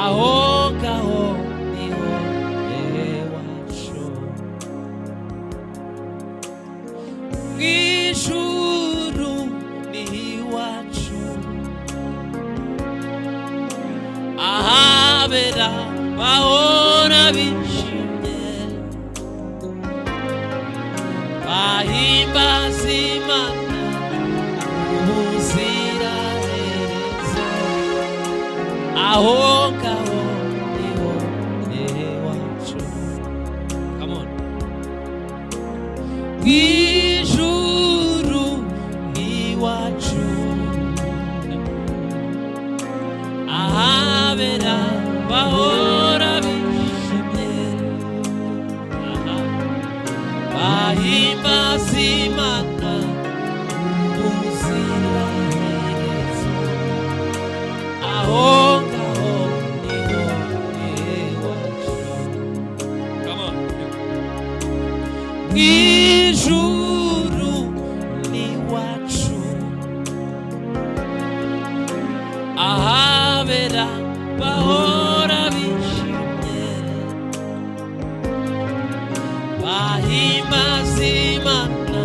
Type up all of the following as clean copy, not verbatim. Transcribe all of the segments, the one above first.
aho ngaho niho iwacu, mw'ijuru niho iwacu, ahabera bahora bishimye, bahimbaza Imana ubuziraherezo, aho ngaho niho iwacu. Come on. Mw'ijuru iwacu, ahabera bahora bishimye, bahimbaza Imana ubuziraherezo, aho ngaho niho iwacu. Come on. Mw'ijuru iwacu, ahabera bahora bishimye, bahimbaza Imana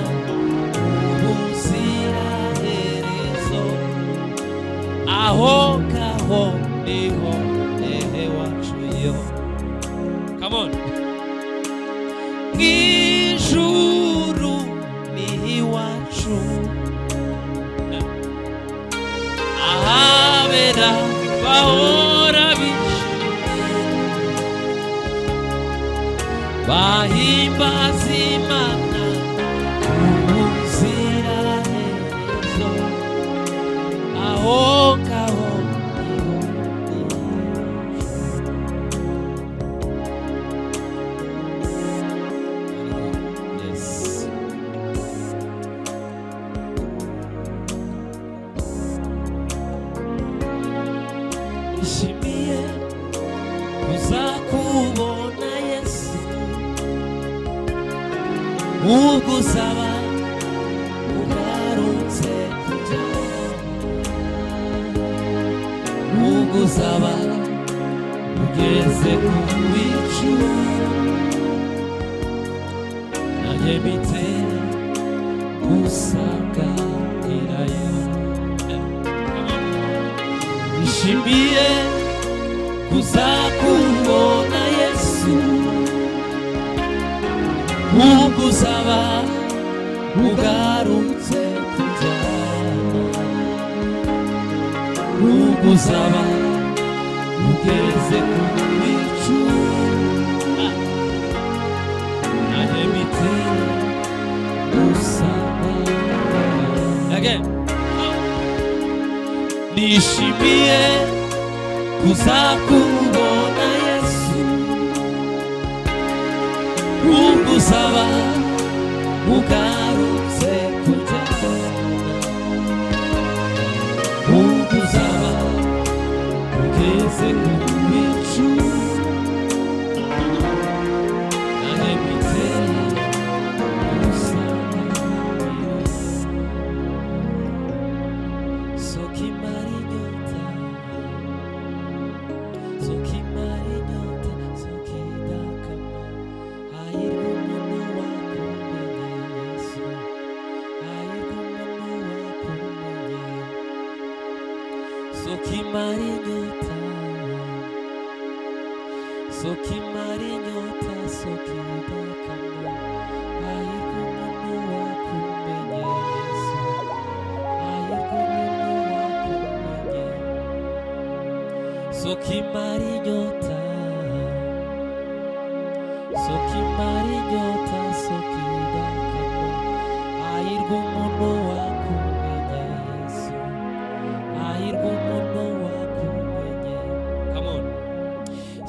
ubuziraherezo, aho ngaho niho iwacu yo. Come on. Mw'ijuru iwacu, ahabera bahora bishimye, bahimbaza Imana ubuziraherezo, aho ngaho niho nishimiye kuzakubona Yesu, ubwo uzaba ugarutse kujyana, ubwo uzaba ugeze ku bicu, nanjye mpite gusanganirayo. Nishimiye kuzakubona Yesu, ubwo uzaba ugarutse kujyana, ubwo uzaba ugeze ku bicu, nanjye mpite gusanganirayo. Again. Nishimiye kuzakubona Yesu, ubwo uzaba ugarutse kujyana, ubwo uzaba ugeze ku bicu, nanjye mpite gusanganirayo. Soko imara inyota, soko imara inyota, soko idakama, hahirwa umuntu wakumenye Yesu, hahirwa umuntu wakumenye. Soko imara inyota, soko imara inyota, soko idakama, hahirwa umuntu wakumenye Yesu, hahirwa umuntu wakumenye. Soko imara inyota, soko imara inyota, soko idakama, hahirwa umuntu wakumenye Yesu, hahirwa umuntu wakumenye. Come on.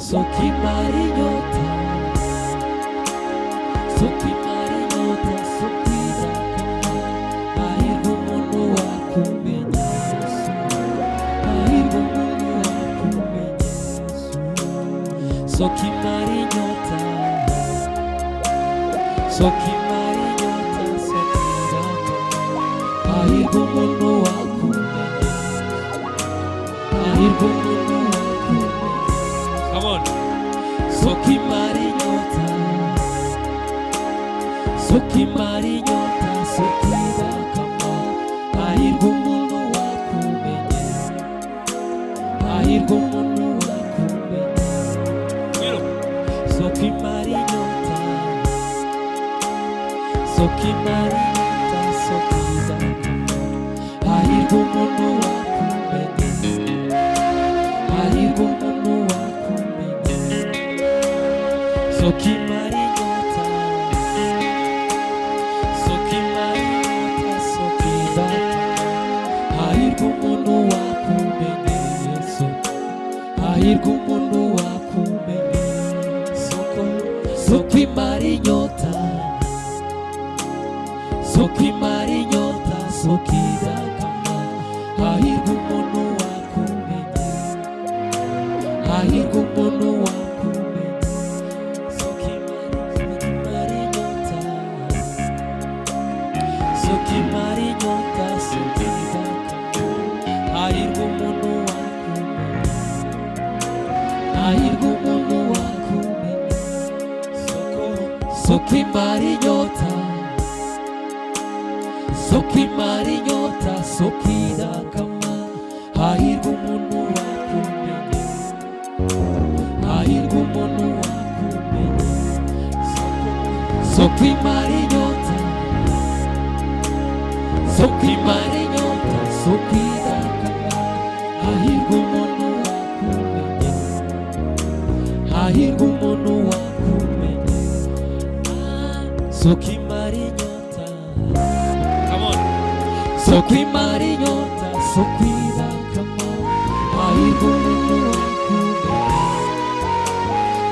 Soko imara inyota, soko imara inyota, soko idakama, hahirwa umuntu wakumenye Yesu, hahirwa umuntu wakumenye Yesu. Soko imara inyota, soko imara inyota, soko idakama, hahirwa umuntu wakumenye, hahirwa umuntu wakumenye. soko imara inyota soko idakama hahirwa umuntu wakumenye hahirwa umuntu wakumenye soko imara inyota soko imara inyota soko idakama hahirwa umuntu wakumenye Yesu hahirwa umuntu wakumenye soko imara inyota soko imara inyota soko idakama hahirwa umuntu wakumenye hahirwa umuntu wakumenye soko imara inyota soko imara inyota soko idakama hahirwa umuntu wakumenye hahirwa umuntu wakumenye soko imara inyota soko imara inyota soko idakama hahirwa umuntu wakumenye hahirwa umuntu wakumenye soko imara inyota soko imara inyota soko idakama hahirwa umuntu wakumenye hahirwa umuntu wakumenye soko imara inyota soko imara inyota soko idakama hahirwa umuntu wakumenye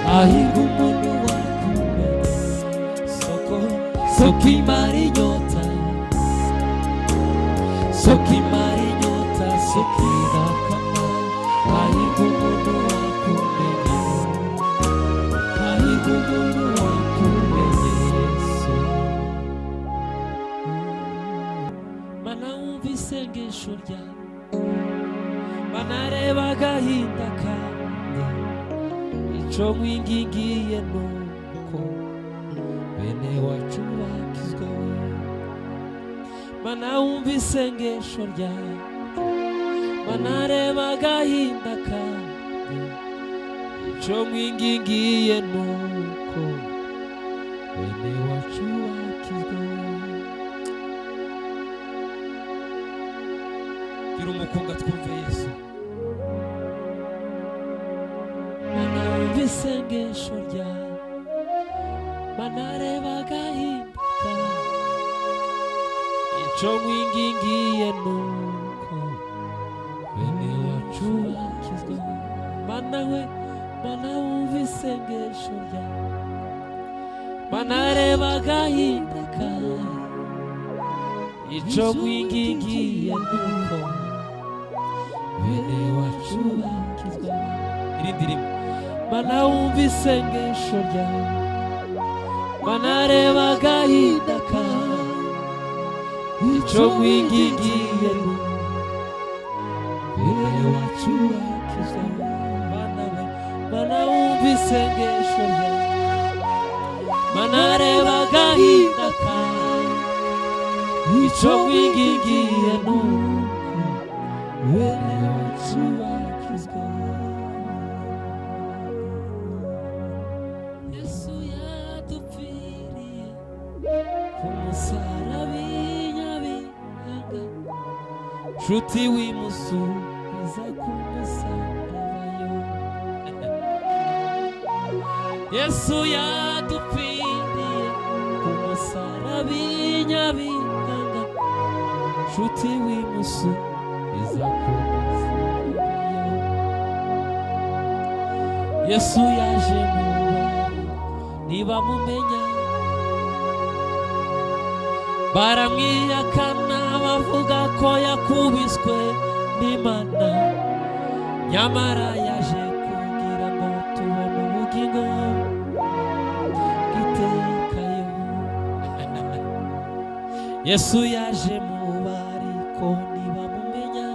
hahirwa umuntu wakumenye soko imara inyota soko imara inyota soko idakama hahirwa umuntu wakumenye hahirwa umuntu wakumenye Yesu mana wumva isengesho ryawe banareba agahinda kanjye ico nkwingingiye nuko bene wacu bakizwa mana wumva isengesho ryawe banareba agahinda kanjye ico nkwingingiye nuko bene wacu bakizwa gira umukunga twumve Yesu mana wumva isengesho ryawe banareba agahinda kanjye ico nkwingingiye nuko bene wacu bakizwa mana we mana wumva isengesho ryawe banareba agahinda kanjye ico nkwingingiye nuko bene wacu bakizwa irindi rimwe mana wumva isengesho ryawe banareba agahinda kanjye ico nkwingingiye nuko bene wacu bakizwa mana we mana wumva isengesho ryawe banareba agahinda kanjye ico nkwingingiye nuko bene wacu bakizwa Yesu yadupfiriye ku musaraba inyabihanga nshuti wimusubiza ku musaraba yo Yesu yadupfiriye ku musaraba inyabihanga nshuti wimusubiza ku musaraba yo Yesu yaje mu bari ntibamumenya baramwihakana bavuga ko yakubiswe n'Imana nyamara yaje kugira ngo tubone ubugingo bw'itekayo Yesu yaje mu bari ko ntibamumenya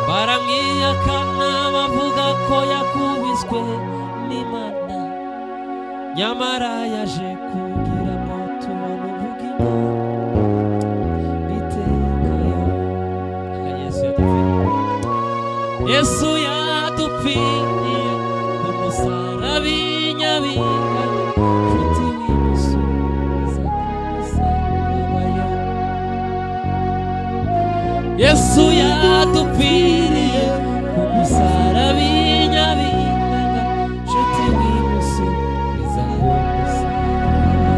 baramwihakana bavuga ko yakubiswe n'Imana nyamara yaje kugira ngo tubone ubugingo bw'itekayo Yesu yadupfiriye ku musaraba inyabihanga nshuti wimusubiza Yesu yadupfiriye ku musaraba inyabingaga nshuti wimusubiza ku musaraba.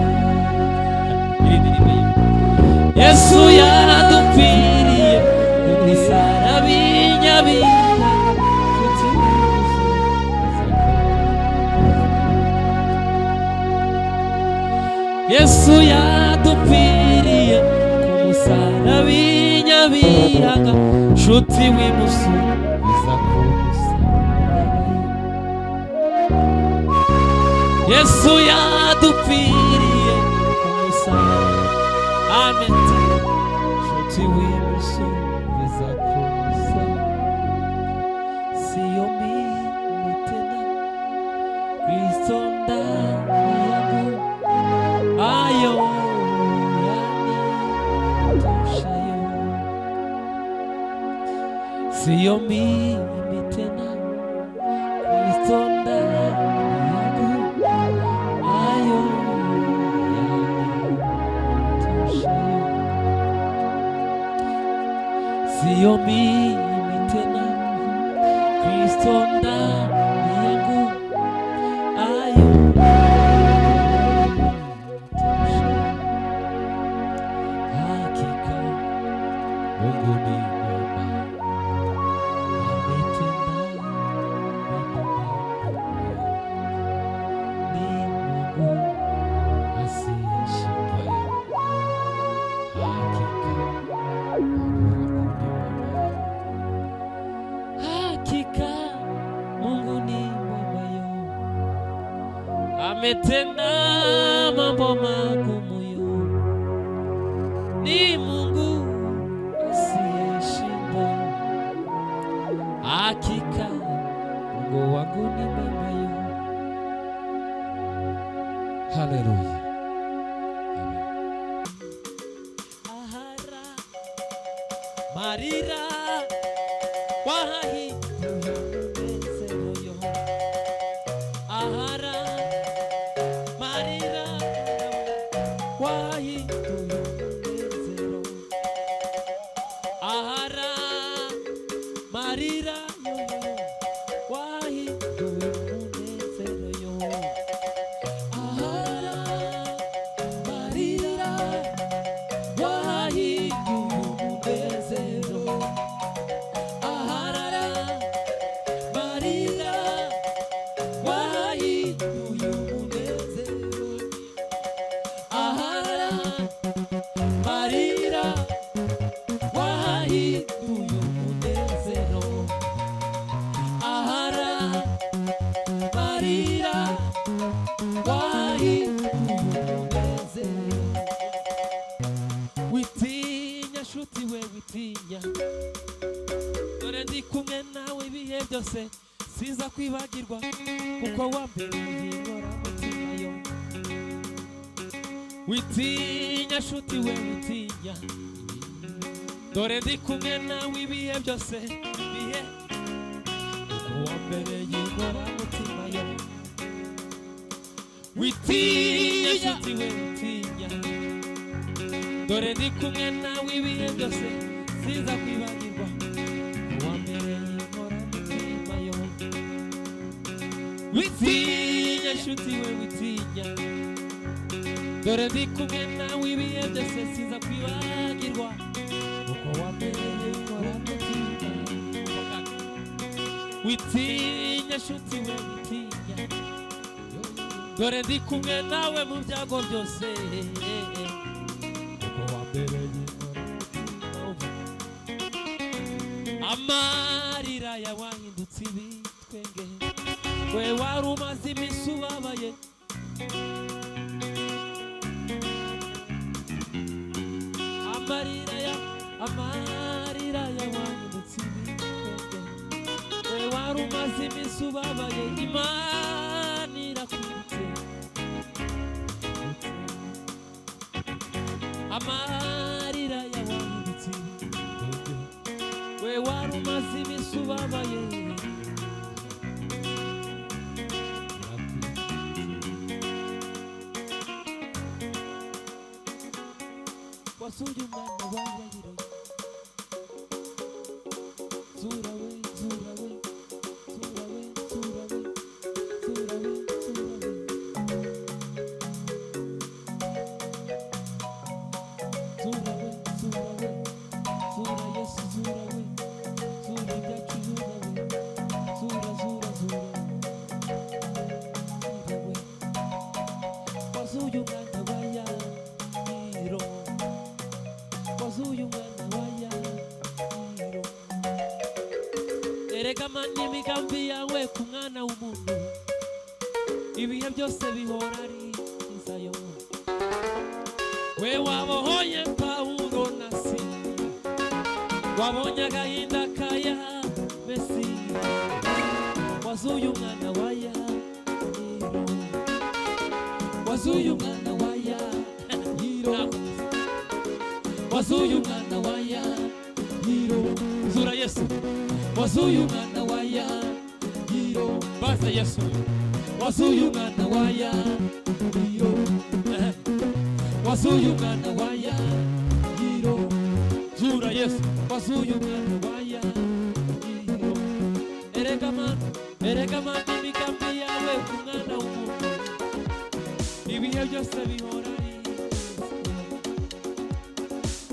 Yesu yadupfiriye ku musaraba inyabingaga nshuti wimusubiza. Yesu yadupfiriye ku musaraba inyabingaga nshuti wimusubiza ku musaraba. Yesu yadupfiriye ku musaraba amen nshuti wimusubiza ku musaraba. Siyo mimi tena Kristo ndani yangu ayo yanitoshayo. Siyo mimi tena Kristo ndani yangu ayo yanitoshayo. Siyo mimi tena Kristo ndani yangu ayo hakika Mungu ni mwema, ametenda mambo makuu. Ni Mungu asiyeshindwa, hakika Mungu ni mwema yo, ametenda mambo magumu yo. Ni Mungu asiyeshindwa, hakika Mungu wangu ni mwema yo. Haleluya. Ahara marira wahahi ahara marira wahi tuyunezero ahara marira wahi tuyunezero yo ahara marira wahi tuyunezero ahara marira wahi tuyunezero ahara marira wahi tuyunezero ahara marira wahi tuyunezero. Witinya shuti we witinya, dore ndi kumwe nawe ibihe byose, siza kwibagirwa kuko wambereye inkoramutima yo. Witinya shuti we witinya, dore ndi kumwe nawe ibihe byose, ibihe kuko wambereye inkoramutima yo. Witinya shuti we witinya, dore ndi kumwe nawe ibihe byose, siza kwibagirwa kuko wambereye inkoramutima yo. Witinya shuti we witinya, dore ndi kumwe nawe ibihe byose, siza kwibagirwa kuko wambereye inkoramutima. Witinya shuti we witinya, dore ndi kumwe nawe mu byago byose kuko wambereye inkoramutima. Amarira yawahindutse ibitwenge, we wari umaze iminsi ubabaye. Amarira yawahindutse ibitwenge, we wari umaze iminsi ubabaye. Imana irakwibutse. Amarira yawahindutse ibitwenge, we wari umaze iminsi ubabaye. wasuye umwana wa Yayiro erega mani imigambi yawe ku mwana w'umuntu ibihe byose bihora ari izayo we wabohoye Pawulo na Sila wabonye agahinda kaya Mesi wazuye umwana wa Yayiro wazuye umwana wa Yayiro wazuye umwana wa Yayiro zura Yesu wazuye umwana wa Yayiro baza Yesu wazuye umwana wa Yayiro wazuye umwana wa Yayiro zura Yesu wazuye umwana wa Yayiro erega man imigambi yawe ku mwana w'umuntu ibihe byose bihora ari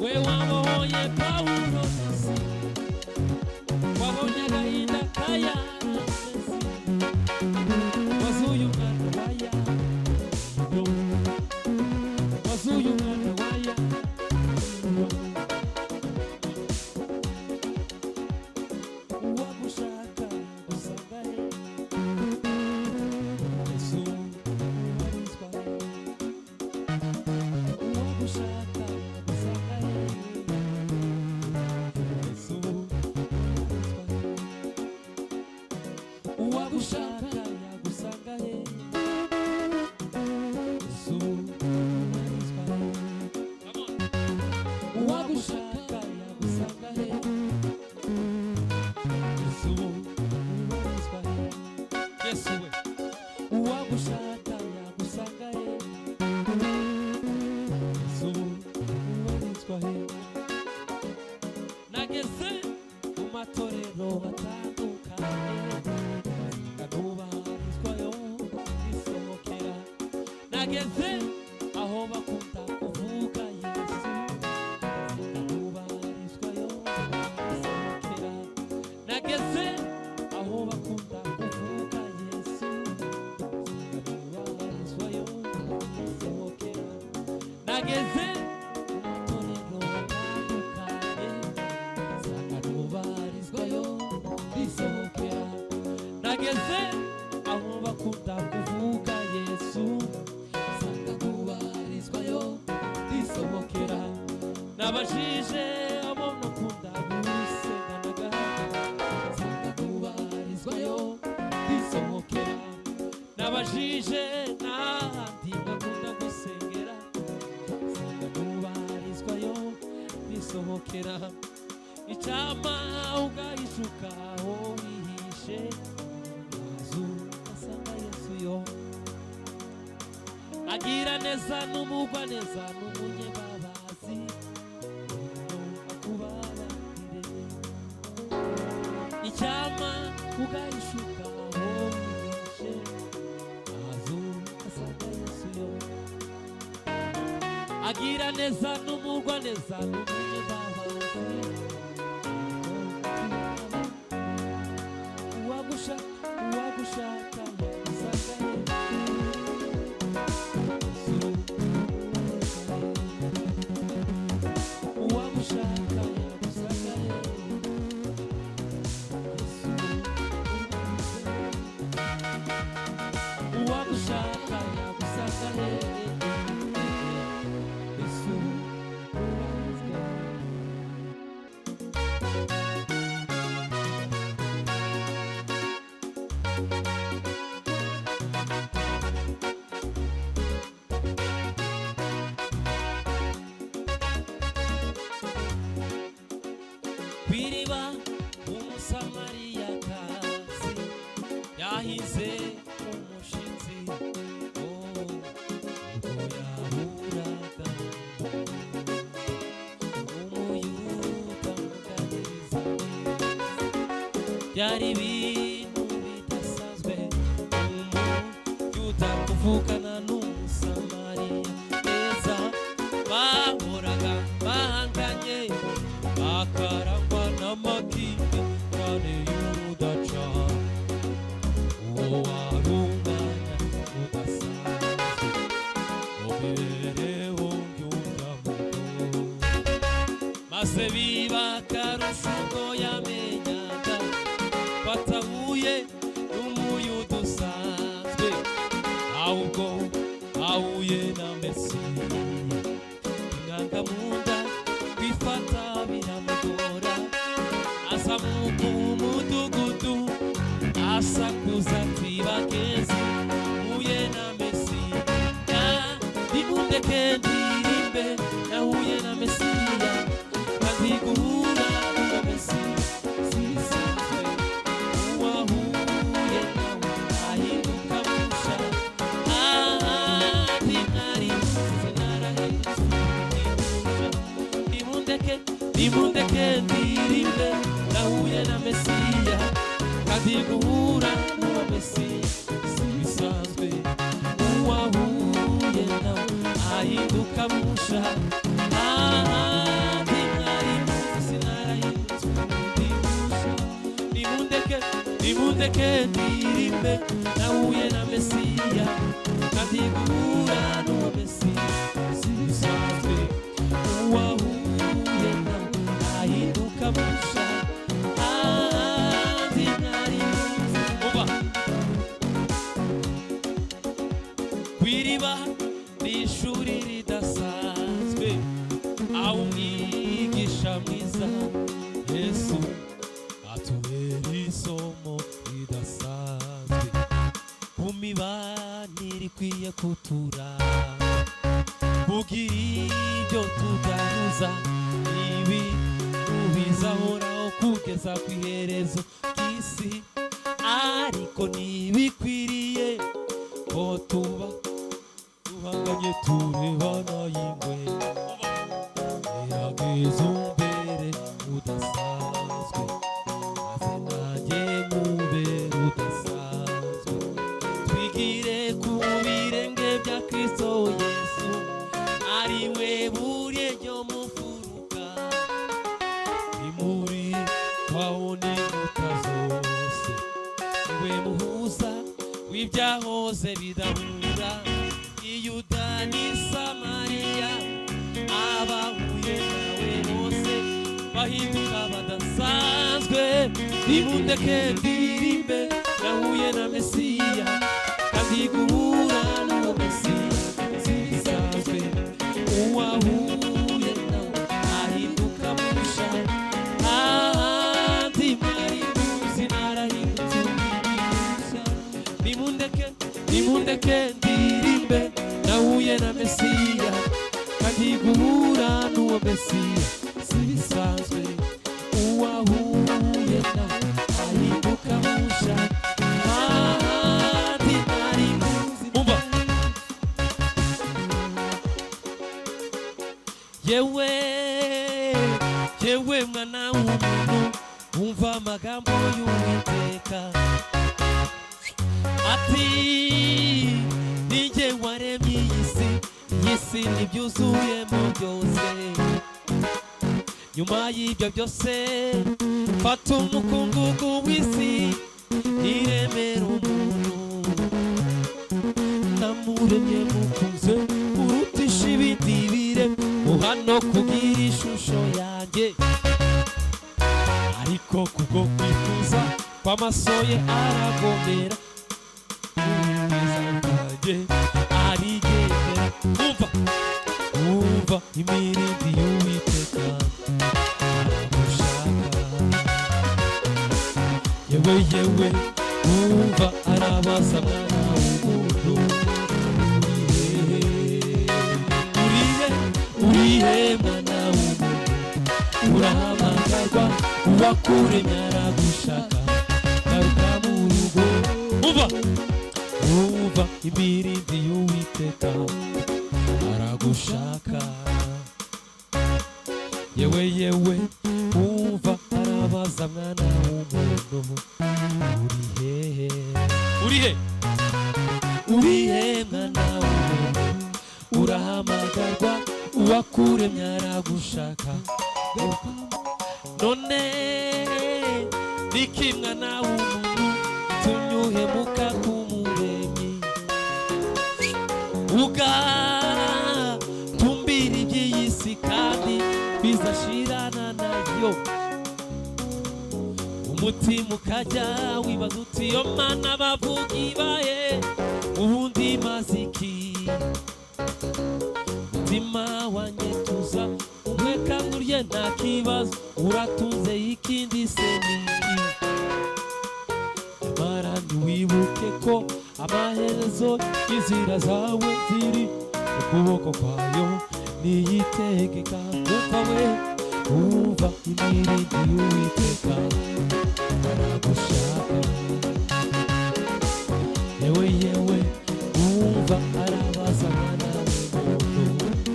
we wabohoye Pawulo na Sila wabonye agahinda kaya Mesi wazuye umwana wa Yayiro wazuye umwana wa Yayiro uwagushaka gusanga he Yesu ubarizwa he uwagushaka gusanga he Yesu ubarizwa he uwagushaka yagusanga he Yesu ubarizwa he uwagushaka yagusanga he Yesu ubarizwa he Yesu we uwagushaka yagusanga he Yesu ubarizwa he nageze mu matorero atandukanye nganubarizwayo isohokera nageze aho bakunda kuvuga Yesu nganubarizwayo isohokera nageze aho bakunda kuvuga Yesu nganubarizwayo isohokera nageze mu matorero atandukanye nganubarizwayo isohokera nageze aho bakunda kuvuga Yesu nganubarizwayo isohokera nabajije abo nakunda gusenganaga nganubarizwayo isohokera nabajije n'ahandi nakunda gusengera nganubarizwayo isohokera icyama ugahishuka aho wihishe mazu asanga Yesu yo agira neza n'umugwa neza n'umunyembabazi akubabarire icyama ugahishuka aho wihishe mazu asanga Yesu yo agira neza n'umugwa neza n'umunyembabazi uwagushaka yagusanga he uwagushaka yagusanga he uwagushaka yagusanga he Yesu ubarizwa kw'iriba umusamariyakazi yahize umushitsi ubwo yahuraga umuyuda muganiriza byari ibintu bidasanzwe umuyuda kuvugana n'umusamariya neza bahoraga bahanganye bakarangwa n'amakimbirane y'urudaca uwo wari umwanya udasanzwe mu mibereho y'umuryango maze biba akarusho ubwo yamenyaga batahuye n'umuyuda usanzwe, ahubwo ahuye na Mesiya. Inyangamunda kwifata biramugora, aza mu mudugudu asakuza ati bageze huye na Mesiya. Nimundeke ndirimbe nahuye na Mesiya, kandi guhura n'uwo Mesiya sibisanzwe. Uwahuye nawe ahinduka musha, ntimwari sinarahindutse. Nimundeke ndirimbe nahuye na Mesiya, kandi guhura n'uwo Mesiya sibisanzwe. Uwahuye nawe ahinduka musha, ntimwari sinarahindutse undi musha. Nimundeke ndirimbe nahuye na Mesiya, kandi guhura n'uwo Mesiya sibisanzwe. Uwahuye nawe ahinduka musha, ntimwari kw'iriba n'ishuri ridasanzwe, aho umwigisha mwiza Yesu atubera isomo ridasanzwe ku mibanire ikwiye kuturanga, kugira ibyo tudahuza ibintu bizahoraho kugeza ku iherezo ry'isi, ariko ntibikwiriye ko tuba duhanganye turebana y'ingwe. Gerageza umbere udasanzwe, maze nanjye nkubere udasanzwe. Twigire ku birenge bya Kristo Yesu, ari we buye ryo mu mfuruka, rimuri kwaho n'inkuta zose. Ni we muhuza w'ibyahoze bidahura, Yuda n'i Samariya, abahuye nawe bose bahinduka badasanzwe. Nimundeke ndirimbe nahuye na Mesiya, kandi guhura n'uwo Mesiya sibisanzwe. Uwahuye nawe ahinduka musha, ntimwari sinarahindutse undi musha. Nimundeke ndirimbe nahuye na Mesiya, kandi guhura n'uwo Mesiya sibisanzwe. Uwahuye nawe ahinduka musha, ntimwari umva. Yewe mwana w'umuntu, umva amagambo y'Uwiteka ati, ninjye waremye iyi si n'ibyuzuyemo byose. Nyuma y'ibyo byose fata umukungugu w'isi niremera umuntu, namuremye mukunze urutisha ibindi biremwa hano kugira ishusho yanjye, ariko kubwo kwifuza kw'amaso ye aragomera, ubwiza bwanjye arigendera. Umva imirindi y'Uwiteka aragushaka. Yewe umva arabaza mwana w'umuntu, urihe mwana w'umuntu, urahamagarwa uwakuremye aragushaka, garuka mu rugo. Umva imirindi y'Uwiteka aragushaka. Yewe umva arabaza mwana w'umuntu, urihe mwana w'umuntu, urahamagarwa uwakuremye aragushaka. None niki mwana w'umuntu tunyuhemuka k'umuremyi, ugatumbira iby'iyi si kandi bizashirana nayo. umutima ukajya wibaza uti iyo mana bavuga ibaye ubundi maziki mutima wanjye tuza umweka nkurye nta kibazo uratuze ikindi se niki mara ntiwibuke ko amaherezo y'inzira zawe ziri ukuboko kwayo niyitegeka umva we umva imirindi y'Uwiteka aragushaka yewe yewe umva arabaza mwana w'umuntu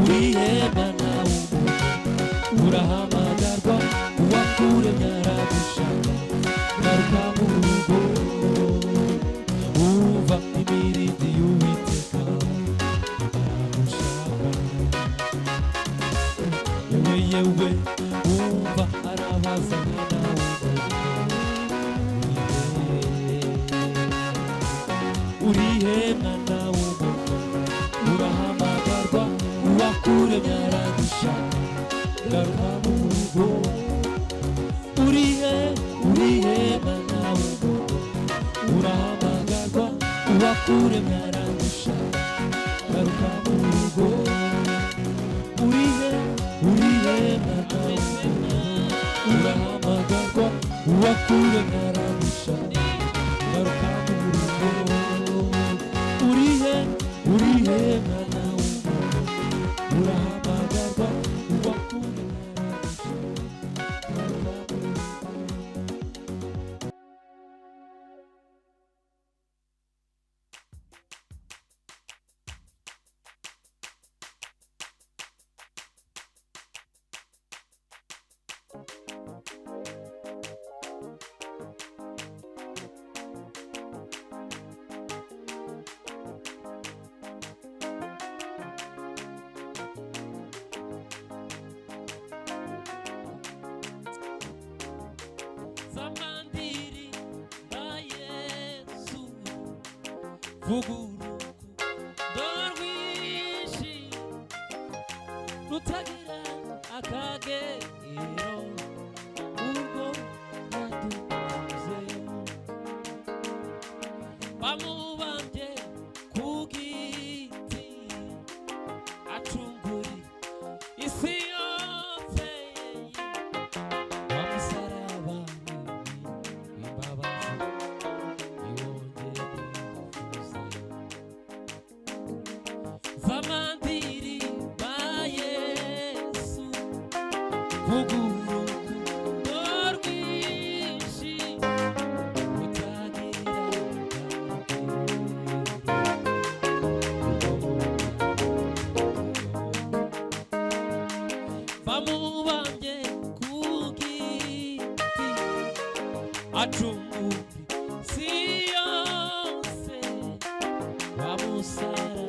urihe mwana w'umuntu urahamagarwa uwakuremye aragushaka garuka mu rugo umva imirindi y'Uwiteka aragushaka yewe yewe umva arabaza mwana w'umuntu urihe mwana w'umuntu urahamagarwa uwakuremye aragushaka garuka mu rugo urihe mwana w'umuntu urahamagarwa uwakuremye aragushaka garuka mu rugo urihe mwana w'umuntu urahamagarwa uwakuremye aragushaka garuka mu rugo urihe mwana w'umuntu urahamagarwa uwakuremye Zamandiri ba Yesu vugurugu dorwishi rutagira akagero ubwo naduzeyo bamubambye ku giti acunguri isi yose bamusaraba Zamandiri ba Yesu vugurugu dorwishi rutagira bamubambye ku giti acunguri si yose bamusaraba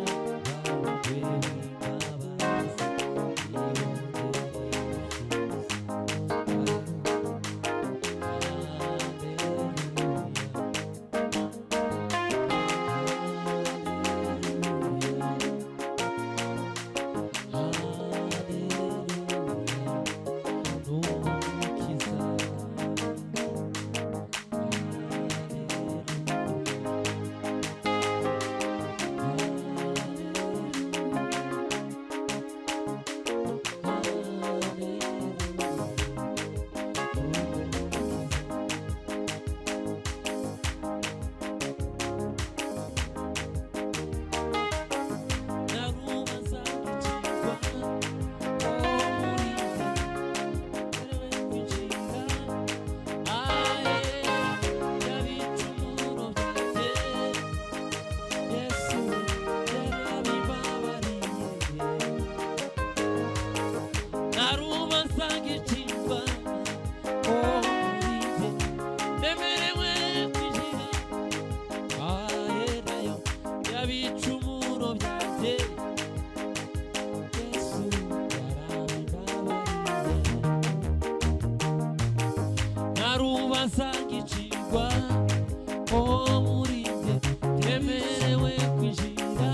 Sangicirwa muri njye yemerewe kwinjira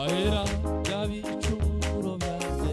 ahera y'ibicumuro byanjye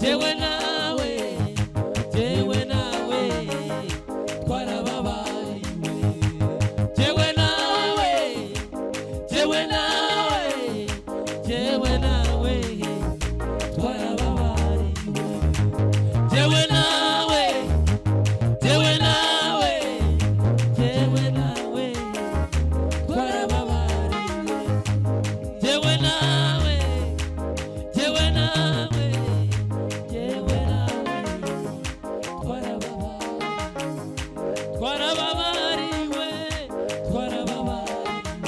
jewe nawe jewe nawe twarababariwe jewe nawe jewe nawe jewe nawe twarababariwe jewe nawe jewe nawe jewe nawe twarababariwe jewe nawe jewe nawe jewe nawe twarababariwe twarababariwe